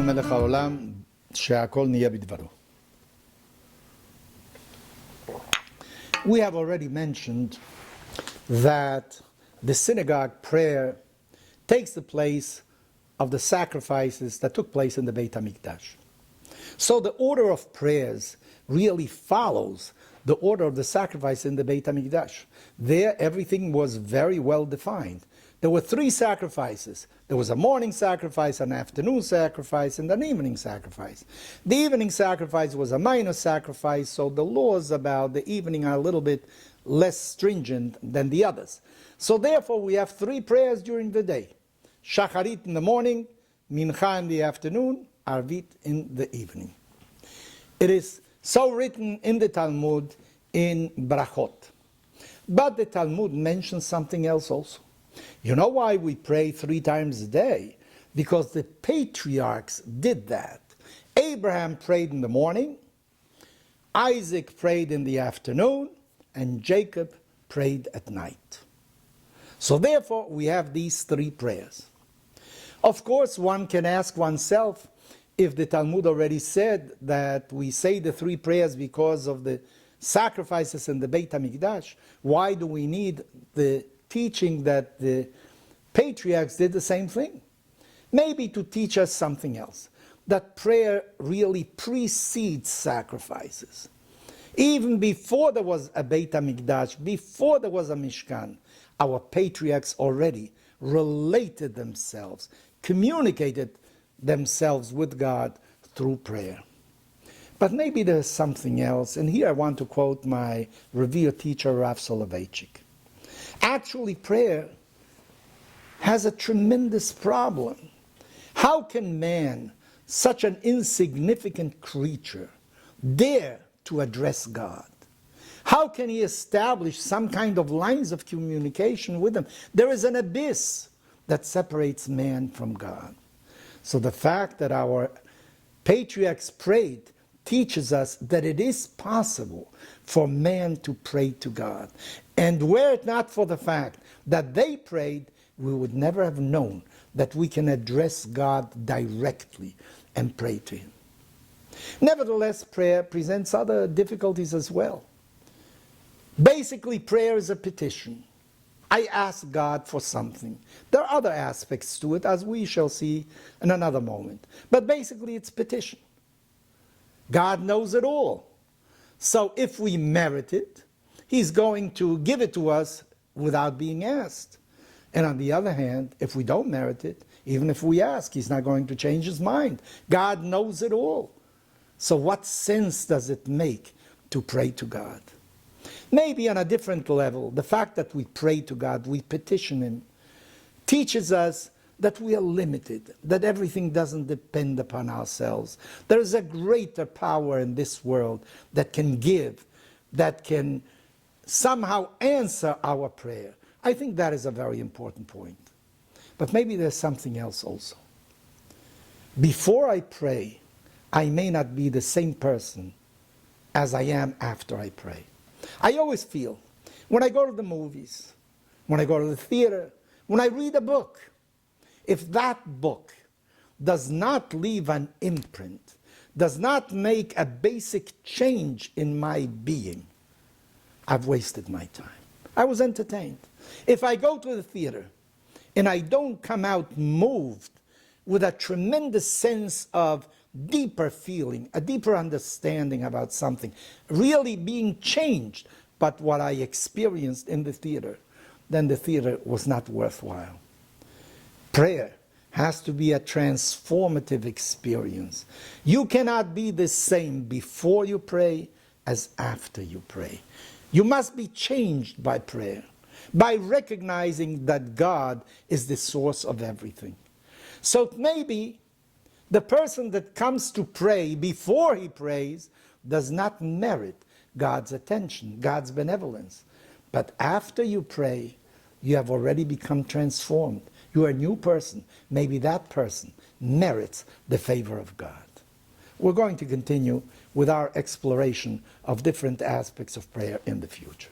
מלך העולם, שהכל נהיה בדברו. We have already mentioned that the synagogue prayer takes the place of the sacrifices that took place in the Beit HaMikdash. So the order of prayers really follows the order of the sacrifice in the Beit HaMikdash. There everything was very well defined. There were 3 sacrifices. There was a morning sacrifice, an afternoon sacrifice, and an evening sacrifice. The evening sacrifice was a minor sacrifice, so the laws about the evening are a little bit less stringent than the others. So therefore we have 3 prayers during the day. Shacharit in the morning, Mincha in the afternoon, Arvit in the evening. It is so written in the Talmud in Brachot. But the Talmud mentions something else also. You know why we pray 3 times a day? Because the patriarchs did that. Abraham prayed in the morning, Isaac prayed in the afternoon, and Jacob prayed at night. So therefore we have these 3 prayers. Of course, one can ask oneself, if the Talmud already said that we say the 3 prayers because of the sacrifices in the Beit HaMikdash, why do we need the teaching that the patriarchs did the same thing? Maybe to teach us something else, that prayer really precedes sacrifices. Even before there was a Beit HaMikdash, before there was a Mishkan, our patriarchs already related themselves, communicated themselves with God through prayer. But maybe there's something else, and here I want to quote my revered teacher, Rav Soloveitchik. Actually, prayer has a tremendous problem. How can man, such an insignificant creature, dare to address God? How can he establish some kind of lines of communication with him? There is an abyss that separates man from God. So the fact that our patriarchs prayed teaches us that it is possible for man to pray to God. And were it not for the fact that they prayed, we would never have known that we can address God directly and pray to Him. Nevertheless, prayer presents other difficulties as well. Basically, prayer is a petition. I ask God for something. There are other aspects to it, as we shall see in another moment. But basically, it's petition. God knows it all. So if we merit it, He's going to give it to us without being asked. And on the other hand, if we don't merit it, even if we ask, He's not going to change His mind. God knows it all. So what sense does it make to pray to God? Maybe on a different level, the fact that we pray to God, we petition Him, teaches us that we are limited, that everything doesn't depend upon ourselves. There is a greater power in this world that can give, that can somehow answer our prayer. I think that is a very important point. But maybe there's something else also. Before I pray, I may not be the same person as I am after I pray. I always feel, when I go to the movies, when I go to the theater, when I read a book, if that book does not leave an imprint, does not make a basic change in my being, I've wasted my time. I was entertained. If I go to the theater and I don't come out moved with a tremendous sense of deeper feeling, a deeper understanding about something, really being changed by what I experienced in the theater, then the theater was not worthwhile. Prayer has to be a transformative experience. You cannot be the same before you pray as after you pray. You must be changed by prayer, by recognizing that God is the source of everything. So maybe the person that comes to pray before he prays does not merit God's attention, God's benevolence. But after you pray, you have already become transformed. You are a new person. Maybe that person merits the favor of God. We're going to continue with our exploration of different aspects of prayer in the future.